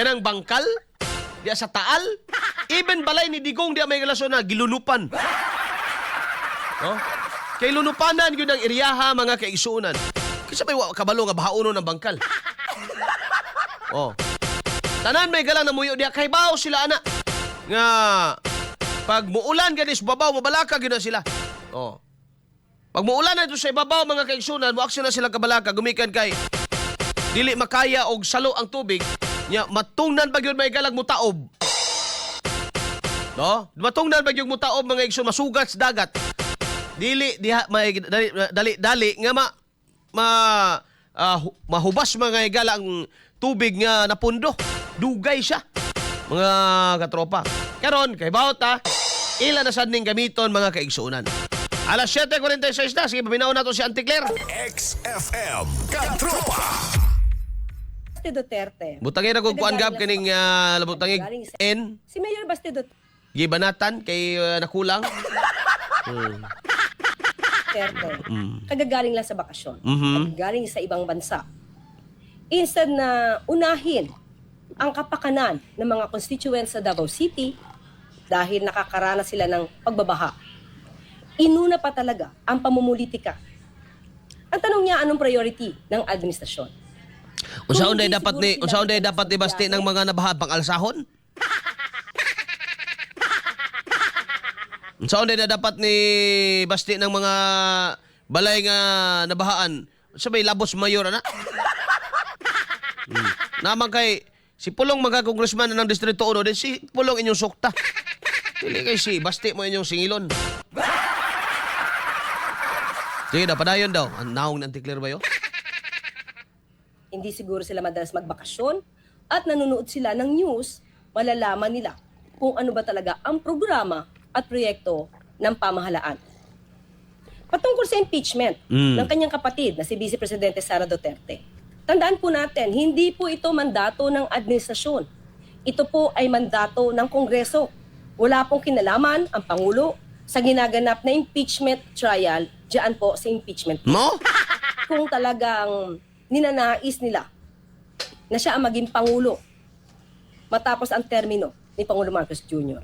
Kanang bangkal, diya sa taal, even balay ni Digong diya may relasyon na gilunupan. Oh? Kay lunupanan yun ang iriyaha mga kaigsuunan. Kasi may kabalo nga bahauno ng bangkal. Oh. Tanan may galang na muyo diya kay bao sila ana. Nga pag muulan ganis babaw mabalaka gyud na sila. Oh. Pag muulan na ito sa ibabaw mga kaigsuunan, mo aksyon na sila kabalaka gumikan kay dili makaya og salo ang tubig. Nya matungnan ba gyud may galag mo taob. No? Matungnan ba gyud mo taob mga igsoon masugat sa dagat. Dili diha may dali nga mahubas mga higala ang tubig nga napundo. Dugay siya. Mga katropa. Karon kay bawta ila na sad ning gamiton mga kaigsuonan. Alas 7:46 na. Sige, paminaw na to si Auntie Claire. XFM Katropa. Duterte. Butangin ako kuan gab kining labutangig N. Si Mayor Baste Duterte. Gibanatan kay nakulang. Kagagaling lang sa bakasyon. Kagagaling sa ibang bansa. Instead na unahin ang kapakanan ng mga constituents sa Davao City dahil nakakaranas sila ng pagbabaha, inuna pa talaga ang pamumulitika. Ang tanong niya, anong priority ng administrasyon? Unsaon day dapat ni Basti ng mga nabaha pang alsahon? Unsaon day dapat ni Basti ng mga balay nga nabahaan? Sabay labos mayor ana? Naman kay si Pulong magka-congressman ng Distrito 1 din si Pulong inyong sukta. Dili kay si Basti mo inyong singilon. Sige daw, padayon daw. Ang naong ng Auntie Claire ba yun? Hindi siguro sila madalas magbakasyon at nanonood sila ng news, malalaman nila kung ano ba talaga ang programa at proyekto ng pamahalaan. Patungkol sa impeachment ng kanyang kapatid na si Vice Presidente Sara Duterte. Tandaan po natin, hindi po ito mandato ng administrasyon. Ito po ay mandato ng Kongreso. Wala pong kinalaman ang Pangulo sa ginaganap na impeachment trial diyan po sa impeachment. Mo? Kung talagang ninanais nila na siya ang maging Pangulo matapos ang termino ni Pangulo Marcos Jr.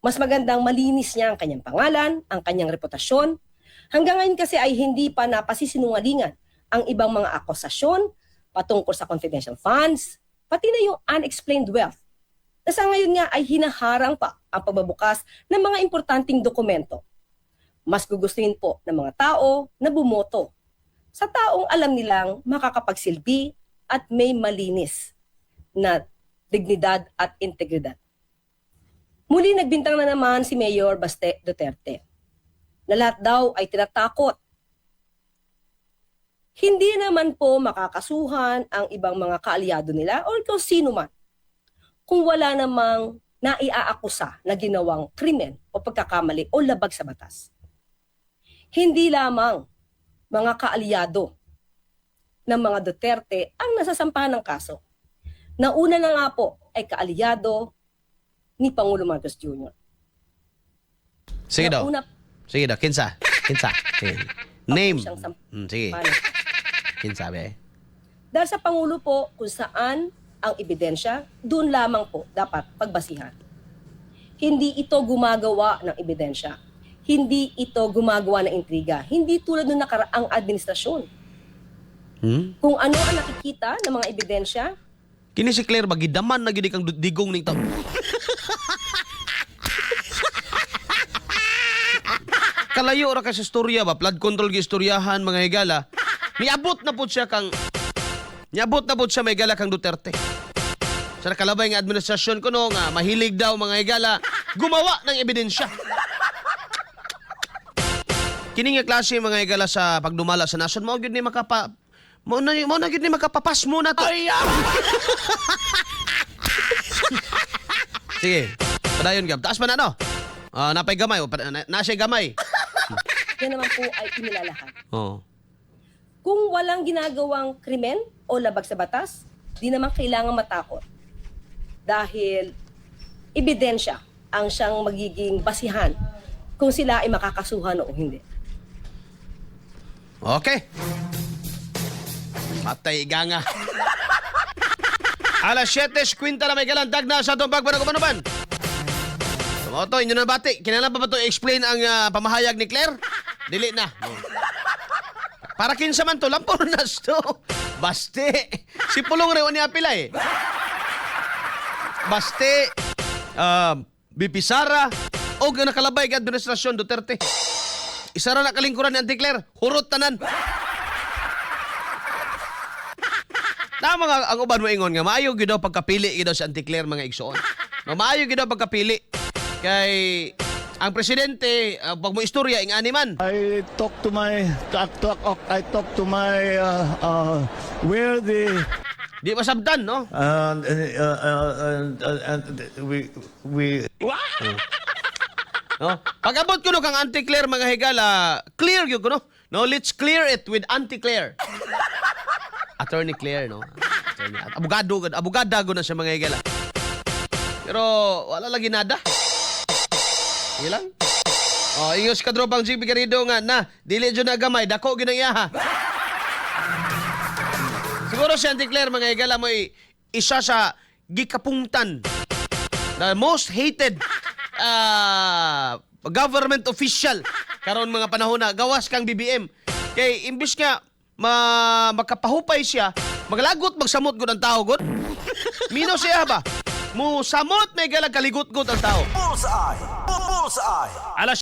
Mas magandang malinis niya ang kanyang pangalan, ang kanyang reputasyon. Hanggang ngayon kasi ay hindi pa napasisinungalingan ang ibang mga akusasyon patungkol sa confidential funds, pati na yung unexplained wealth. Na sa ngayon nga ay hinaharang pa ang pagbabukas ng mga importanteng dokumento. Mas gugustuhin po ng mga tao na bumoto sa taong alam nilang makakapagsilbi at may malinis na dignidad at integridad. Muli nagbintang na naman si Mayor Baste Duterte na lahat daw ay tinatakot. Hindi naman po makakasuhan ang ibang mga kaalyado nila o ikaw sino man kung wala namang naiaakusa na ginawang krimen o pagkakamali o labag sa batas. Hindi lamang mga kaalyado ng mga Duterte ang nasasampahan ng kaso. Nauna na nga po ay kaalyado ni Pangulo Marcos Jr. Sige daw. Sige daw, kinsa. Sige. Name. Sige. Kinsa be? Dahil sa Pangulo po kung saan ang ebidensya, doon lamang po dapat pagbasihan. Hindi ito gumagawa ng ebidensya. Hindi ito gumagawa ng intriga. Hindi tulad ng nakaraang administrasyon. Kung ano ang nakikita ng mga ebidensya, Kini si Claire magidaman na gid kang digong ning tawo. Kalayo ra ka sa istorya ba, flood control gi istoryahan mga higala. Niabot na pud siya may higala kang Duterte. Sa nakalabay nga administrasyon ko no nga mahilig daw mga higala gumawa ng ebidensya. Kini nga klase mga higala sa pagdumala sa nasod mao gyud ni Mo na gyud ni makapapas mo na to. Sige. Padayon gab. Taas pa na no. Napay gamay o nasay gamay. yan naman po ay inilalahad. Oh. Kung walang ginagawang krimen o labag sa batas, di naman kailangan matakot. Dahil ebidensya ang siyang magiging basihan kung sila ay makakasuhan o hindi. Okay. Patay ganga. Alas 7:50 na may kalandag na sa itong pagpanagumanuman. Sumoto, inyo na bati. Kinala pa ba ito i-explain ang pamahayag ni Claire? Dili na. Para kinsa man to, lampor na to. Baste. Si Pulong rin ni apila eh. Baste. BP Sara. O nakalabay ka administrasyon Duterte. Isa ra na kalingkuran ni Auntie Claire. Hurot tanan. Na mga ang uban mo ingon nga maayo gyud daw pagkapili gyud daw si Auntie Claire mga igsoon. No, maayo gyud daw pagkapili kay ang presidente pag mo istorya ing animan. I talk to my where the Di masabtan no. we No? Pag-abot ko no kang Auntie Claire mga higala, clear gyud ko no. No, let's clear it with Auntie Claire. Attorney Claire no. Abogada go na siya mga higala. Pero wala lagi nada. Ilang? Oh, ingos ka dropang GB Garrido nga na dili jud na gamay dako gyud ang iyaha. Siguro si Auntie Claire mga higala mo isa sa gikapungtan. The most hated government official karon mga panahon na gawas kang BBM. Kay imbis nga makapahupay siya, maglagot magsamot gud ang tao gud. Mino siya ba? Mo samot may galag kaligot gud ang tao. Bullseye! Bullseye! Alas